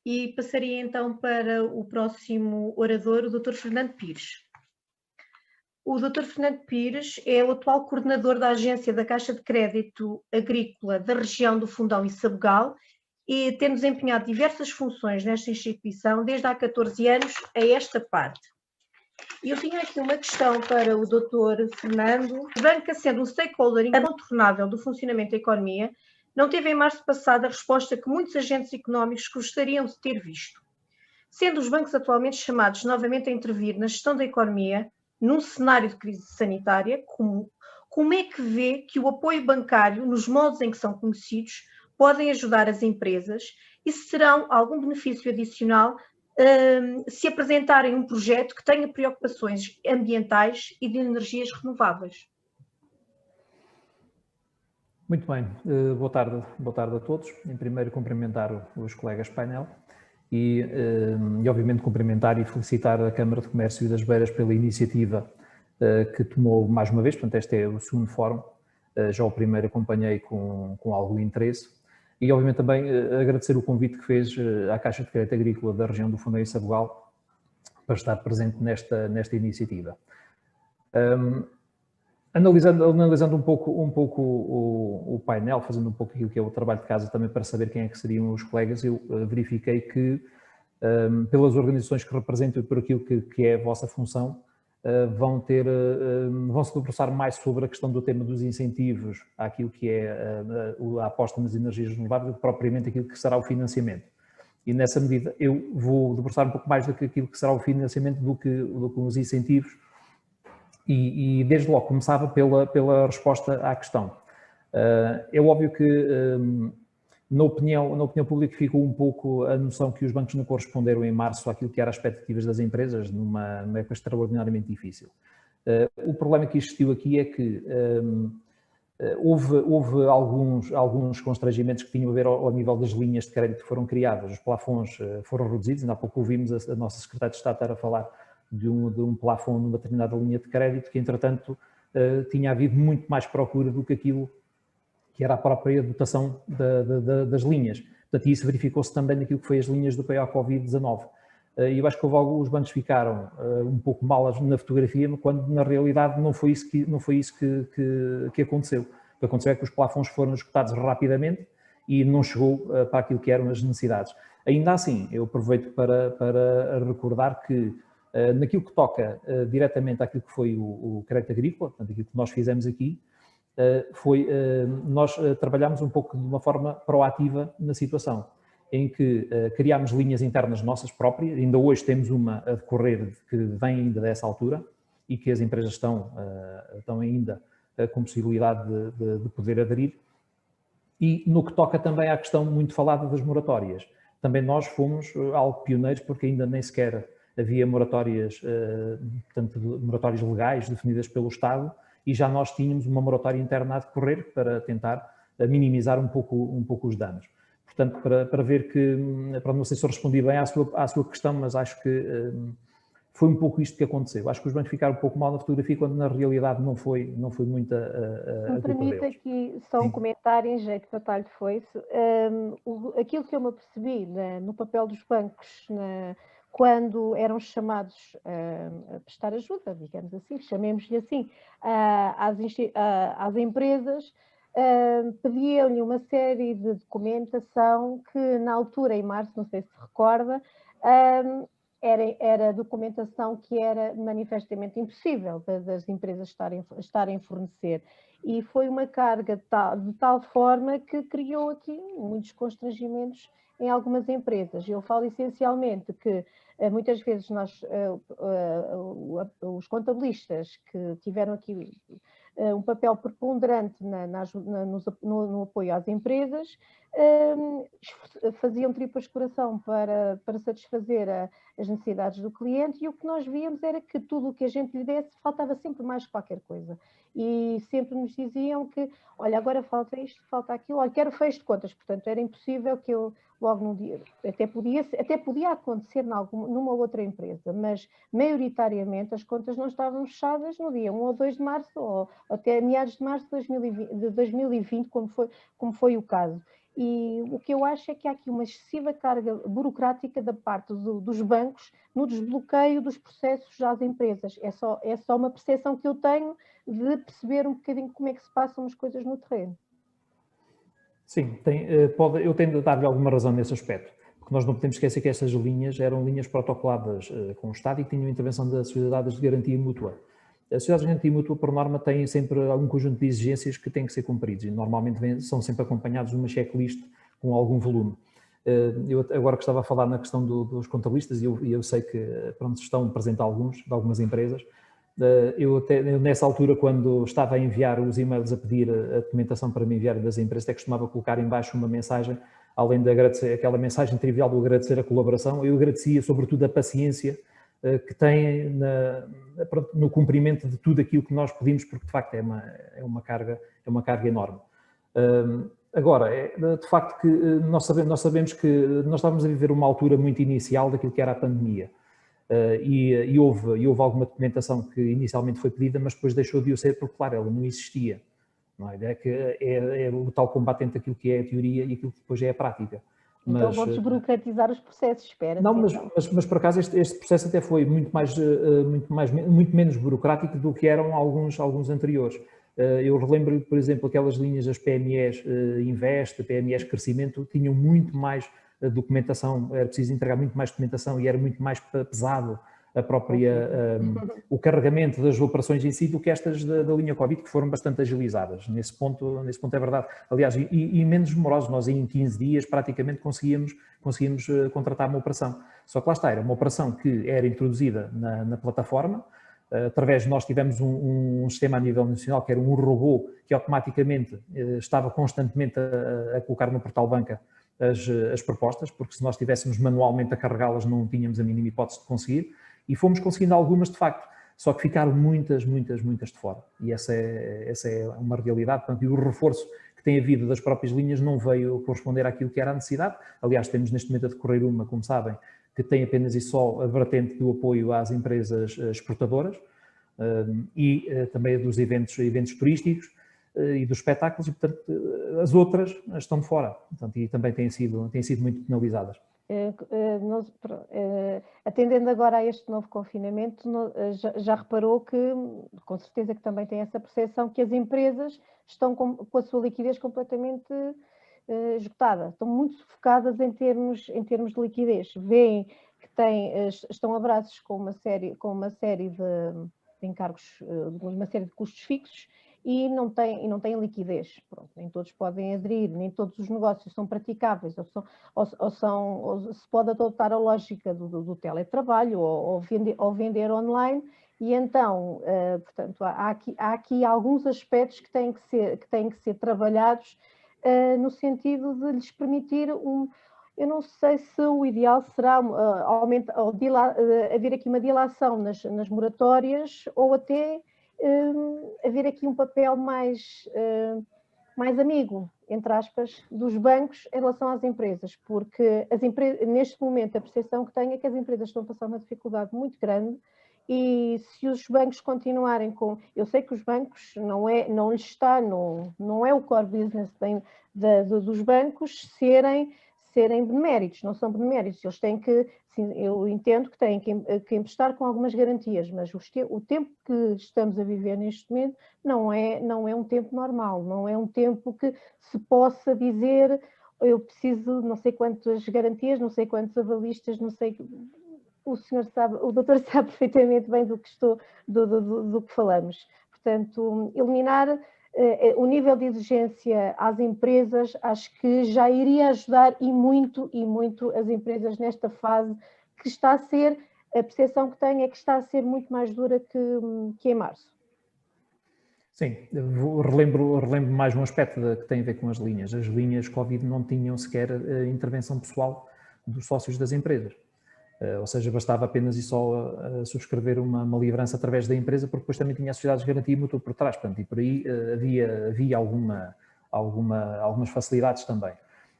E passaria então para o próximo orador, o Dr. Fernando Pires. O Dr. Fernando Pires é o atual coordenador da Agência da Caixa de Crédito Agrícola da região do Fundão e Sabugal e tem desempenhado diversas funções nesta instituição desde há 14 anos a esta parte. E eu tinha aqui uma questão para o Dr. Fernando. A banca, sendo um stakeholder incontornável do funcionamento da economia, não teve em março passado a resposta que muitos agentes económicos gostariam de ter visto. Sendo os bancos atualmente chamados novamente a intervir na gestão da economia, num cenário de crise sanitária, como é que vê que o apoio bancário, nos modos em que são conhecidos, podem ajudar as empresas e se terão algum benefício adicional se apresentarem um projeto que tenha preocupações ambientais e de energias renováveis? Muito bem, boa tarde a todos. Em primeiro, cumprimentar os colegas painel e obviamente cumprimentar e felicitar a Câmara de Comércio e das Beiras pela iniciativa que tomou mais uma vez. Portanto, este é o segundo fórum, já o primeiro acompanhei com algum interesse e obviamente também agradecer o convite que fez à Caixa de Crédito Agrícola da região do Fundão e Sabugal para estar presente nesta iniciativa. Analisando um pouco o painel, fazendo um pouco aquilo que é o trabalho de casa também para saber quem é que seriam os colegas, eu verifiquei que, pelas organizações que representam e por aquilo que é a vossa função, vão se debruçar mais sobre a questão do tema dos incentivos àquilo que é a aposta nas energias renováveis do que propriamente aquilo que será o financiamento. E nessa medida eu vou debruçar um pouco mais do que aquilo que será o financiamento do que os incentivos. E desde logo começava pela resposta à questão. É óbvio que na opinião pública ficou um pouco a noção que os bancos não corresponderam em março àquilo que eram as expectativas das empresas numa época extraordinariamente difícil. O problema que existiu aqui é que houve alguns constrangimentos que tinham a ver ao nível das linhas de crédito que foram criadas, os plafons foram reduzidos, ainda há pouco ouvimos a nossa Secretária de Estado estar a falar de um plafond numa determinada linha de crédito que, entretanto, tinha havido muito mais procura do que aquilo que era a própria dotação das linhas. Portanto, isso verificou-se também naquilo que foi as linhas do PO Covid-19. E eu acho que os bancos ficaram um pouco mal na fotografia, quando na realidade não foi isso que aconteceu. O que aconteceu é que os plafons foram esgotados rapidamente e não chegou para aquilo que eram as necessidades. Ainda assim, eu aproveito para recordar que naquilo que toca diretamente àquilo que foi o crédito agrícola, portanto, aquilo que nós fizemos aqui, nós trabalhámos um pouco de uma forma proativa na situação, em que criámos linhas internas nossas próprias, ainda hoje temos uma a decorrer que vem ainda dessa altura e que as empresas estão ainda com possibilidade de poder aderir. E no que toca também à questão muito falada das moratórias, também nós fomos algo pioneiros porque ainda nem sequer havia moratórias, portanto, moratórias legais definidas pelo Estado e já nós tínhamos uma moratória interna a decorrer para tentar minimizar um pouco os danos. Portanto, para ver que, não sei se eu respondi bem à sua questão, mas acho que foi um pouco isto que aconteceu. Acho que os bancos ficaram um pouco mal na fotografia, quando na realidade não foi muito a Me permite aqui só um comentário em jeito de atalho de foice. Aquilo que eu me apercebi no papel dos bancos, quando eram chamados a prestar ajuda, digamos assim, chamemos-lhe assim, às empresas, pediam-lhe uma série de documentação que na altura, em março, não sei se recorda, era documentação que era manifestamente impossível das empresas estarem a fornecer. E foi uma carga de tal forma que criou aqui muitos constrangimentos em algumas empresas. Eu falo essencialmente que muitas vezes os contabilistas que tiveram aqui um papel preponderante no apoio às empresas, faziam tripas de coração para satisfazer as necessidades do cliente, e o que nós víamos era que tudo o que a gente lhe desse faltava sempre mais qualquer coisa. E sempre nos diziam que, olha, agora falta isto, falta aquilo, olha, quero fecho de contas. Portanto, era impossível que eu logo num dia, até podia acontecer numa outra empresa, mas maioritariamente as contas não estavam fechadas no dia 1 ou 2 de março, ou até meados de março de 2020, como foi o caso. E o que eu acho é que há aqui uma excessiva carga burocrática da parte dos bancos no desbloqueio dos processos às empresas. É só uma percepção que eu tenho de perceber um bocadinho como é que se passam as coisas no terreno. Sim, eu tenho de dar-lhe alguma razão nesse aspecto, porque nós não podemos esquecer que estas linhas eram linhas protocoladas com o Estado e que tinham intervenção das sociedades de garantia mútua. As sociedades de garantia mútua, por norma, têm sempre algum conjunto de exigências que têm que ser cumpridos e normalmente são sempre acompanhados de uma checklist com algum volume. Eu agora que estava a falar na questão dos contabilistas, e eu sei que pronto, estão presentes de algumas empresas, eu nessa altura, quando estava a enviar os e-mails a pedir a documentação para me enviar das empresas, até costumava colocar em baixo uma mensagem, além de agradecer, aquela mensagem trivial do agradecer a colaboração, eu agradecia sobretudo a paciência que têm no cumprimento de tudo aquilo que nós pedimos, porque de facto é uma carga enorme. Agora, de facto que nós sabemos que nós estávamos a viver uma altura muito inicial daquilo que era a pandemia. E houve alguma documentação que inicialmente foi pedida, mas depois deixou de o ser porque, claro, ela não existia. Não é? É o tal combate entre aquilo que é a teoria e aquilo que depois é a prática. Então vão desburocratizar os processos, espera. Não, mas por acaso este processo até foi muito menos burocrático do que eram alguns anteriores. Eu relembro, por exemplo, aquelas linhas das PMEs Invest, PMEs Crescimento, tinham muito mais documentação, era preciso entregar muito mais documentação e era muito mais pesado o carregamento das operações em si do que estas da linha Covid, que foram bastante agilizadas. Nesse ponto é verdade. Aliás, e menos demorosos. Nós em 15 dias praticamente conseguíamos contratar uma operação. Só que lá está, era uma operação que era introduzida na plataforma. Através de nós tivemos um sistema a nível nacional que era um robô que automaticamente estava constantemente a colocar no portal banca as propostas, porque se nós estivéssemos manualmente a carregá-las não tínhamos a mínima hipótese de conseguir, e fomos conseguindo algumas de facto, só que ficaram muitas de fora, e essa é uma realidade. Portanto, e o reforço que tem havido das próprias linhas não veio corresponder àquilo que era a necessidade. Aliás, temos neste momento a decorrer uma, como sabem, que tem apenas e só a vertente do apoio às empresas exportadoras e também dos eventos turísticos e dos espetáculos, e portanto as outras estão de fora, portanto, e também têm sido muito penalizadas. Atendendo agora a este novo confinamento, já reparou que, com certeza que também tem essa percepção, que as empresas estão com a sua liquidez completamente esgotada, estão muito sufocadas em termos de liquidez, veem que estão a braços com uma série de encargos, uma série de custos fixos, e não têm liquidez. Pronto, nem todos podem aderir, nem todos os negócios são praticáveis, ou se pode adotar a lógica do teletrabalho ou vender online, e então, portanto, há aqui alguns aspectos que têm que ser trabalhados no sentido de lhes permitir eu não sei se o ideal será haver aqui uma dilação nas moratórias, ou até haver aqui um papel mais amigo, entre aspas, dos bancos em relação às empresas, porque neste momento a percepção que tenho é que as empresas estão a passar uma dificuldade muito grande, e se os bancos continuarem com... Eu sei que os bancos não é o core business dos bancos serem beneméritos, não são beneméritos, eles têm que, sim, eu entendo que têm que emprestar com algumas garantias, mas o tempo que estamos a viver neste momento não é um tempo normal, não é um tempo que se possa dizer eu preciso não sei quantas garantias, não sei quantos avalistas, não sei... O doutor sabe perfeitamente bem do que falamos. Portanto, eliminar o nível de exigência às empresas, acho que já iria ajudar e muito as empresas nesta fase, que está a ser, a percepção que tenho é que está a ser muito mais dura que em março. Sim, relembro mais um aspecto que tem a ver com as linhas. As linhas Covid não tinham sequer intervenção pessoal dos sócios das empresas. Ou seja, bastava apenas e só subscrever uma livrança através da empresa, porque depois também tinha as sociedades de garantia mútua por trás, portanto, e por aí havia algumas facilidades também.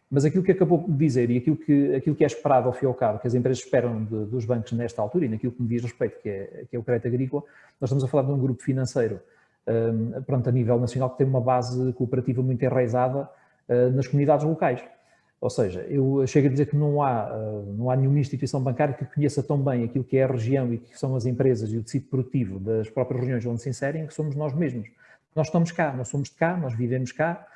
Mas aquilo que acabou de dizer e aquilo que é esperado ao fim e ao cabo, que as empresas esperam dos bancos nesta altura, e naquilo que me diz respeito, que é o crédito agrícola, nós estamos a falar de um grupo financeiro, pronto, a nível nacional, que tem uma base cooperativa muito enraizada, nas comunidades locais. Ou seja, eu chego a dizer que não há nenhuma instituição bancária que conheça tão bem aquilo que é a região e que são as empresas e o tecido produtivo das próprias regiões onde se inserem, que somos nós mesmos. Nós estamos cá, nós somos de cá, nós vivemos cá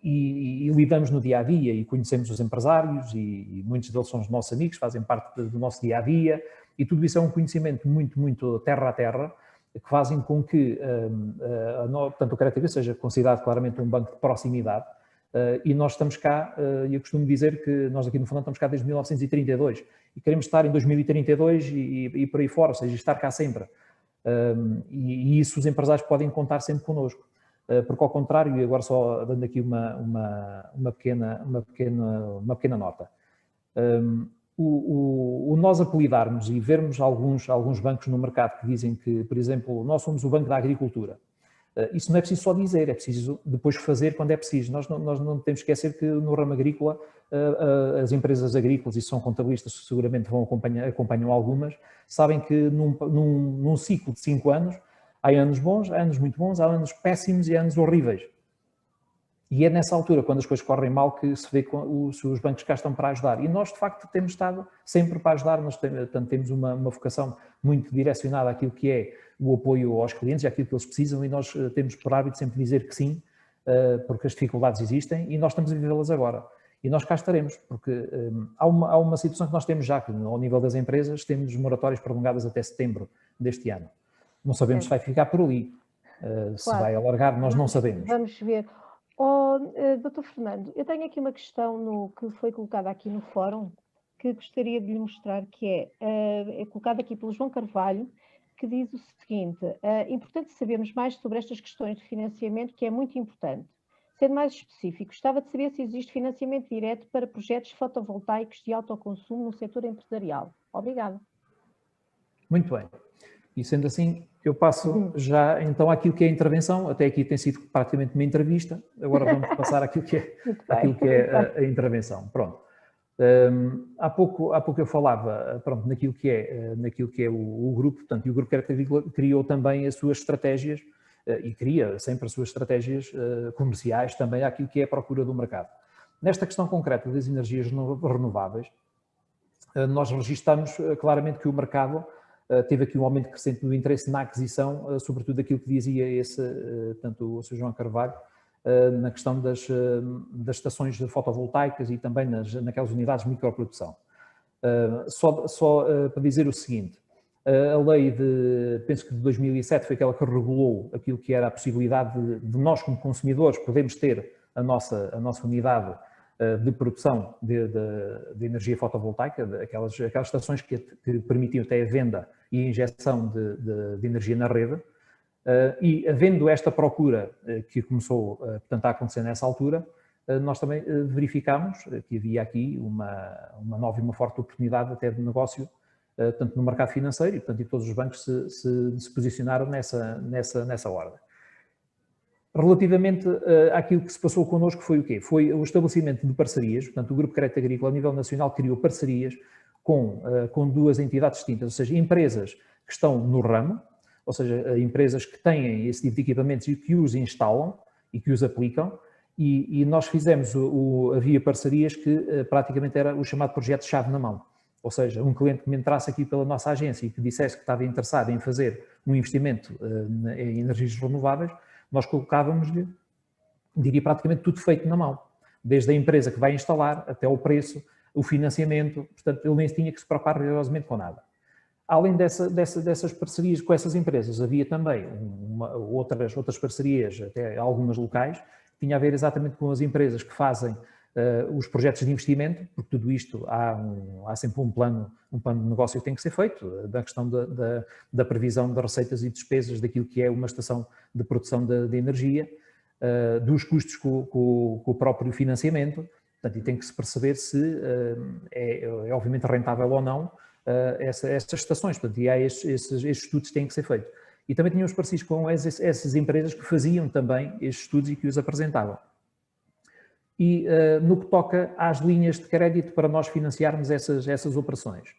e lidamos no dia-a-dia e conhecemos os empresários e muitos deles são os nossos amigos, fazem parte do nosso dia-a-dia e tudo isso é um conhecimento muito, muito terra a terra, que fazem com que, portanto, o Crédito Agricole seja considerado claramente um banco de proximidade. E nós estamos cá, e eu costumo dizer que nós aqui no Fundão estamos cá desde 1932 e queremos estar em 2032 e por aí fora, ou seja, estar cá sempre. E isso os empresários podem contar sempre connosco, porque ao contrário, e agora só dando aqui uma pequena nota, o nós apelidarmos e vermos alguns bancos no mercado que dizem que, por exemplo, nós somos o Banco da Agricultura. Isso não é preciso só dizer, é preciso depois fazer quando é preciso. Nós não temos que esquecer que no ramo agrícola, as empresas agrícolas, e são contabilistas que seguramente acompanham algumas, sabem que num ciclo de 5 anos, há anos bons, há anos muito bons, há anos péssimos e há anos horríveis. E é nessa altura, quando as coisas correm mal, que se vê se os bancos cá estão para ajudar. E nós, de facto, temos estado sempre para ajudar. Nós temos uma vocação muito direcionada àquilo que é o apoio aos clientes, àquilo que eles precisam, e nós temos por hábito sempre dizer que sim, porque as dificuldades existem e nós estamos a vivê-las agora. E nós cá estaremos, porque há uma situação que nós temos já, que ao nível das empresas, temos moratórias prolongadas até setembro deste ano. Não sabemos se vai ficar por ali, se vai alargar, nós não sabemos. Vamos ver. Dr. Fernando, eu tenho aqui uma questão que foi colocada aqui no fórum, que gostaria de lhe mostrar, que é colocada aqui pelo João Carvalho, que diz o seguinte: é importante sabermos mais sobre estas questões de financiamento, que é muito importante. Sendo mais específico, gostava de saber se existe financiamento direto para projetos fotovoltaicos de autoconsumo no setor empresarial. Obrigada. Muito bem. E sendo assim, eu passo já então àquilo que é a intervenção. Até aqui tem sido praticamente uma entrevista, agora vamos passar àquilo que é a intervenção. Pronto. Há pouco eu falava, pronto, naquilo que é o grupo, portanto, e o Grupo Crédito Agricole criou também as suas estratégias e cria sempre as suas estratégias comerciais também àquilo que é a procura do mercado. Nesta questão concreta das energias renováveis, nós registramos claramente que o mercado teve aqui um aumento crescente do interesse na aquisição, sobretudo daquilo que dizia tanto o Sr. João Carvalho, na questão das estações fotovoltaicas e também naquelas unidades de microprodução. Só para dizer o seguinte, a lei penso que de 2007 foi aquela que regulou aquilo que era a possibilidade de nós como consumidores podermos ter a nossa unidade de produção de energia fotovoltaica, aquelas estações que permitiam até a venda e a injeção de energia na rede. E havendo esta procura que começou, portanto, a acontecer nessa altura, nós também verificámos que havia aqui uma nova e uma forte oportunidade até de negócio, tanto no mercado financeiro e, portanto, e todos os bancos se posicionaram nessa ordem. Relativamente àquilo que se passou connosco foi o quê? Foi o estabelecimento de parcerias, portanto, o Grupo Crédito Agricole a nível nacional criou parcerias com duas entidades distintas, ou seja, empresas que estão no ramo, ou seja, empresas que têm esse tipo de equipamentos e que os instalam e que os aplicam, e nós havia parcerias que praticamente era o chamado projeto chave na mão, ou seja, um cliente que me entrasse aqui pela nossa agência e que dissesse que estava interessado em fazer um investimento em energias renováveis, nós colocávamos-lhe, diria praticamente tudo feito na mão, desde a empresa que vai instalar até o preço, o financiamento, portanto ele nem tinha que se preocupar rigorosamente com nada. Além dessas parcerias com essas empresas, havia também outras parcerias, até algumas locais, que tinha a ver exatamente com as empresas que fazem os projetos de investimento, porque tudo isto há sempre um plano de negócio que tem que ser feito, da questão da previsão de receitas e despesas daquilo que é uma estação de produção de energia, dos custos com o próprio financiamento, portanto, e tem que se perceber se é obviamente rentável ou não essas estações, portanto, e há estes estudos que têm que ser feitos. E também tínhamos parcerias com essas empresas que faziam também estes estudos e que os apresentavam. E no que toca às linhas de crédito para nós financiarmos essas operações,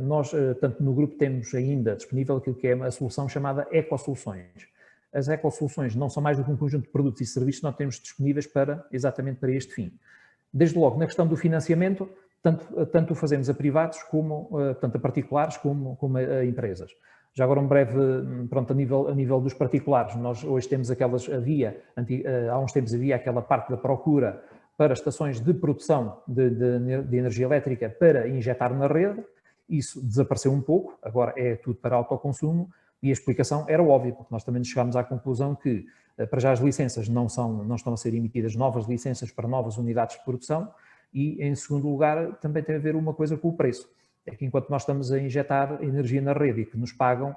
nós, tanto no grupo, temos ainda disponível aquilo que é a solução chamada Ecosoluções. as ecossoluções não são mais do que um conjunto de produtos e serviços que nós temos disponíveis exatamente para este fim. Desde logo, na questão do financiamento, tanto o fazemos a privados, tanto a particulares como a empresas. Já agora um breve, pronto, a nível dos particulares, nós hoje temos há uns tempos havia aquela parte da procura para estações de produção de energia elétrica para injetar na rede, isso desapareceu um pouco, agora é tudo para autoconsumo, e a explicação era óbvia, porque nós também chegámos à conclusão que, para já, as licenças não estão a ser emitidas novas licenças para novas unidades de produção, e, em segundo lugar, também tem a ver uma coisa com o preço. É que enquanto nós estamos a injetar energia na rede e que nos pagam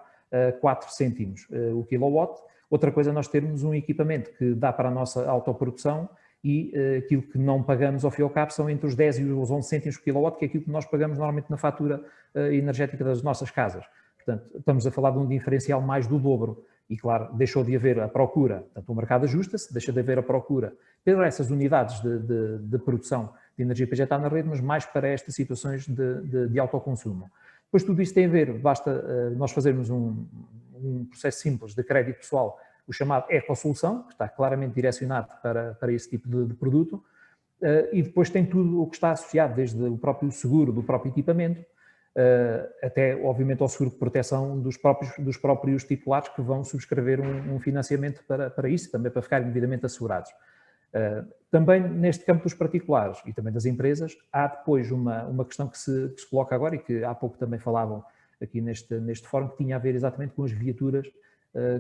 4 cêntimos o kilowatt, outra coisa é nós termos um equipamento que dá para a nossa autoprodução e aquilo que não pagamos ao fim e ao cabo são entre os 10 e os 11 cêntimos por kilowatt, que é aquilo que nós pagamos normalmente na fatura energética das nossas casas. Portanto, estamos a falar de um diferencial mais do dobro. E, claro, deixou de haver a procura, portanto, o mercado ajusta-se, deixa de haver a procura por essas unidades de produção de energia para injetar na rede, mas mais para estas situações de autoconsumo. Depois, tudo isso tem a ver, basta nós fazermos um processo simples de crédito pessoal, o chamado ecossolução, que está claramente direcionado para esse tipo de produto, e depois tem tudo o que está associado, desde o próprio seguro do próprio equipamento, até, obviamente, ao seguro de proteção dos próprios titulares que vão subscrever um financiamento para isso, também para ficarem devidamente assegurados. Também neste campo dos particulares e também das empresas, há depois uma questão que se coloca agora e que há pouco também falavam aqui neste fórum, que tinha a ver exatamente com as viaturas,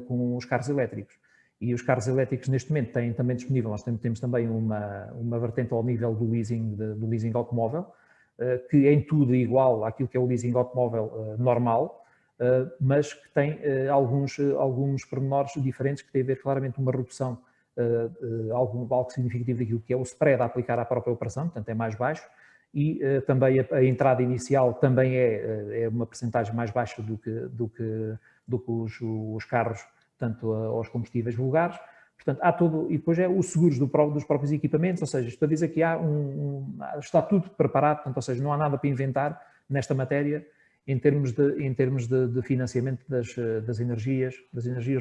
com os carros elétricos. E os carros elétricos neste momento têm também disponível, nós temos também uma vertente ao nível do leasing automóvel, que em tudo é igual àquilo que é o leasing automóvel normal, mas que tem alguns pormenores diferentes que têm a ver claramente uma redução, algo significativo daquilo que é o spread a aplicar à própria operação, portanto é mais baixo, e também a entrada inicial também é uma percentagem mais baixa do que os carros, tanto aos combustíveis vulgares. Portanto, há todo, e depois é os seguros dos próprios equipamentos, ou seja, isto a dizer que está tudo preparado, portanto, ou seja, não há nada para inventar nesta matéria em termos de financiamento das energias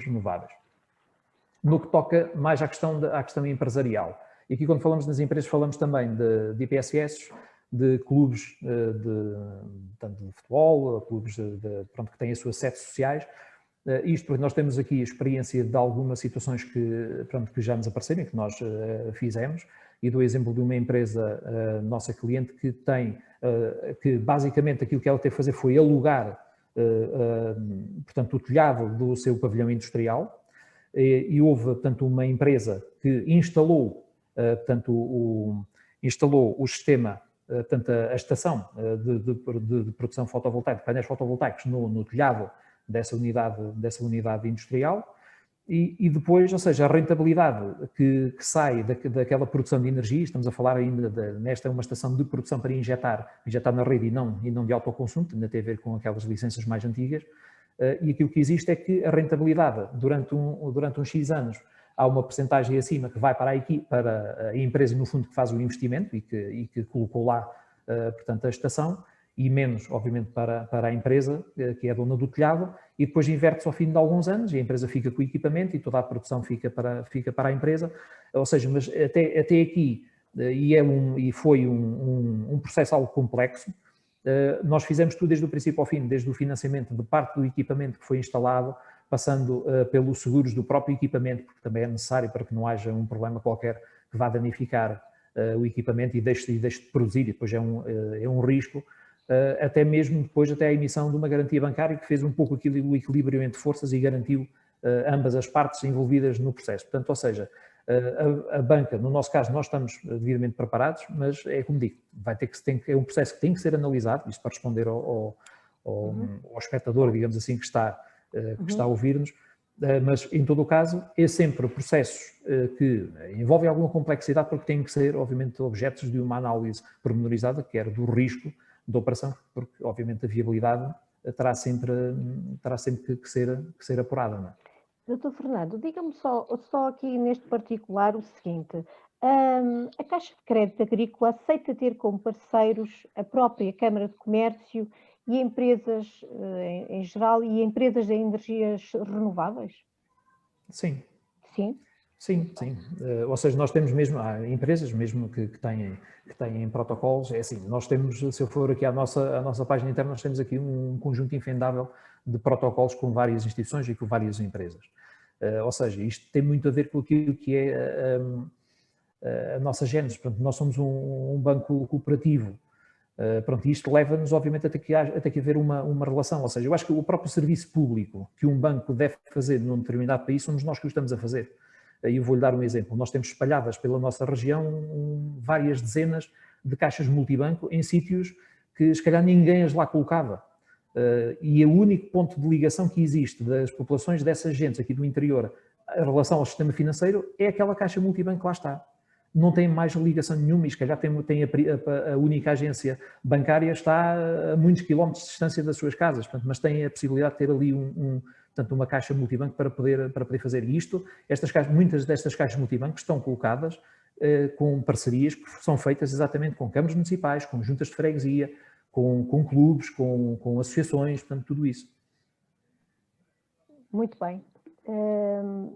renováveis. No que toca mais à questão empresarial. E aqui, quando falamos das empresas, falamos também de IPSS, de clubes tanto de futebol, clubes que têm as suas sedes sociais. Isto porque nós temos aqui a experiência de algumas situações que já nos apareceram e que nós fizemos, e dou exemplo de uma empresa, nossa cliente, que basicamente aquilo que ela teve a fazer foi alugar, portanto, o telhado do seu pavilhão industrial, e houve, portanto, uma empresa que instalou o sistema, portanto, a estação de produção fotovoltaica, painéis fotovoltaicos no telhado dessa unidade industrial, e depois, ou seja, a rentabilidade que sai daquela produção de energia, estamos a falar ainda nesta é uma estação de produção para injetar na rede e não de autoconsumo, ainda tem a ver com aquelas licenças mais antigas, e aquilo que existe é que a rentabilidade durante uns X anos há uma percentagem acima que vai para a empresa, no fundo, que faz o investimento e que colocou lá, portanto, a estação, e menos, obviamente, para a empresa, que é a dona do telhado, e depois inverte-se ao fim de alguns anos, e a empresa fica com o equipamento e toda a produção fica para a empresa. Ou seja, mas até aqui, e foi um processo algo complexo, nós fizemos tudo desde o princípio ao fim, desde o financiamento de parte do equipamento que foi instalado, passando pelos seguros do próprio equipamento, porque também é necessário para que não haja um problema qualquer que vá danificar o equipamento e deixe de produzir, e depois é um risco, até mesmo depois até a emissão de uma garantia bancária que fez um pouco o equilíbrio entre forças e garantiu ambas as partes envolvidas no processo. Portanto, ou seja, a banca, no nosso caso, nós estamos devidamente preparados, mas é como digo, é um processo que tem que ser analisado, isto para responder ao espectador, digamos assim, que está a ouvir-nos, mas em todo o caso é sempre processos que envolvem alguma complexidade, porque têm que ser, obviamente, objetos de uma análise pormenorizada, que era do risco da operação, porque obviamente a viabilidade terá sempre que ser apurada, não é? Doutor Fernando, diga-me só aqui neste particular o seguinte: a Caixa de Crédito Agrícola aceita ter como parceiros a própria Câmara de Comércio e empresas em geral e empresas de energias renováveis? Sim. Sim? Sim, sim. Ou seja, nós temos mesmo, há empresas mesmo que têm protocolos, é assim, nós temos, se eu for aqui à nossa página interna, nós temos aqui um conjunto infindável de protocolos com várias instituições e com várias empresas. Ou seja, isto tem muito a ver com aquilo que é a nossa gênese. Portanto, nós somos um banco cooperativo. Pronto, isto leva-nos, obviamente, até que haver uma relação. Ou seja, eu acho que o próprio serviço público que um banco deve fazer num determinado país somos nós que o estamos a fazer. E eu vou-lhe dar um exemplo. Nós temos espalhadas pela nossa região várias dezenas de caixas multibanco em sítios que, se calhar, ninguém as lá colocava. E o único ponto de ligação que existe das populações dessas gentes aqui do interior em relação ao sistema financeiro é aquela caixa multibanco que lá está. Não tem mais ligação nenhuma e, se calhar, a única agência bancária está a muitos quilómetros de distância das suas casas, portanto, mas tem a possibilidade de ter ali portanto, uma caixa multibanco para poder fazer isto. Muitas destas caixas multibanco estão colocadas com parcerias que são feitas exatamente com câmaras municipais, com juntas de freguesia, com clubes, com associações, portanto, tudo isso. Muito bem.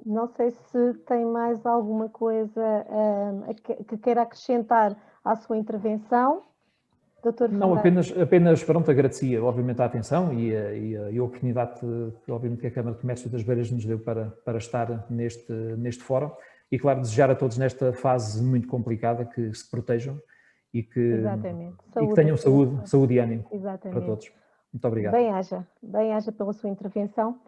Não sei se tem mais alguma coisa que queira acrescentar à sua intervenção. Dr. Não, apenas pronto, agradecia obviamente a atenção e a oportunidade que obviamente que a Câmara de Comércio das Beiras nos deu para estar neste fórum e, claro, desejar a todos nesta fase muito complicada que se protejam e que tenham saúde e ânimo. Exatamente. Para todos. Muito obrigado. Bem-haja pela sua intervenção.